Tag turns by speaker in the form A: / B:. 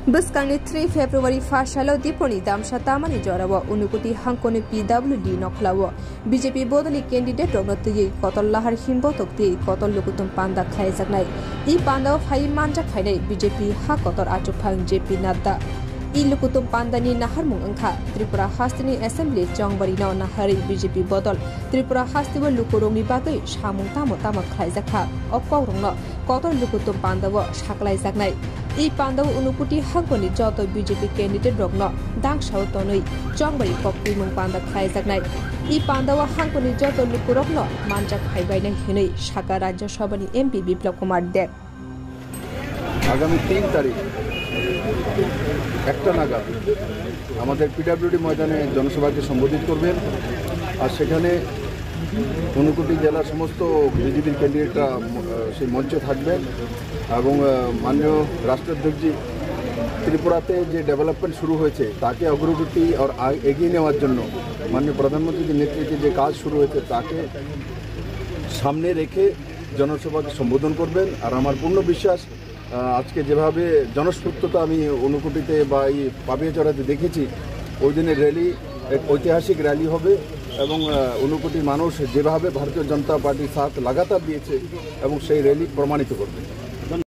A: Buskani 3 February Fashalo Diponi Damsha Tamani Jorawa Unukuti Hankoni PWD Noklawa BJP Bodali candidate Rognoti Kotolahar Himbo Tokti Kotol Lukutum Panda Kaisagnai I Panda of Hai Manja Kaine BJP Hakotor Achupang JP Nada I Lukutum Pandani Naharmung Anka Tripura Hastini Assembly Jongbarino Nahari BJP Bodol Tripura Hastiwa Lukurumi Bagai Shamung Tamo Tama Kaisaka Okorno Kotor Lukutum Pandawa Shaklai Zagnai I Pandaw Unuputi Hankoni Joto BJP candidate Rogno Dang Shao Tonui Jongbari Kopi Mung Panda Khai Zagnai I Pandawa Hankoni Joto Lukurogno Manjak Haibaina Hinui Shaka Rajya Sabhani MP Biplab Kumar Deb
B: আগামী 3 তারিখ একটা নাগাদ আমাদের PWD ময়দানে জনসভাকে সম্বোধিত করবেন আর সেখানে ঊনকোটি জেলার সমস্ত বিজেপির ক্যান্ডিডেটরা সেই মঞ্চে থাকবেন এবং মাননীয় রাষ্ট্রাধ্যক্ষজি ত্রিপুরাতে যে ডেভেলপমেন্ট শুরু হয়েছে তাকে অগ্রগতি আর এগিয়ে নেওয়ার জন্য মাননীয় প্রধানমন্ত্রীর নেতৃত্বে যে কাজ শুরু হয়েছে তাকে সামনে রেখে জনসভাকে সম্বোধন করবেন আর আমার পূর্ণ বিশ্বাস আজকে যেভাবে জনস্ফূর্ততা আমি ঊনকোটিতে বা এই পাবিয়াচড়াতে দেখেছি ওই দিনের র্যালি এক ঐতিহাসিক র্যালি হবে এবং ঊনকোটির মানুষ যেভাবে ভারতীয় জনতা পার্টির সাথ লাগাতার দিয়েছে এবং সেই র্যালি প্রমাণিত করবে।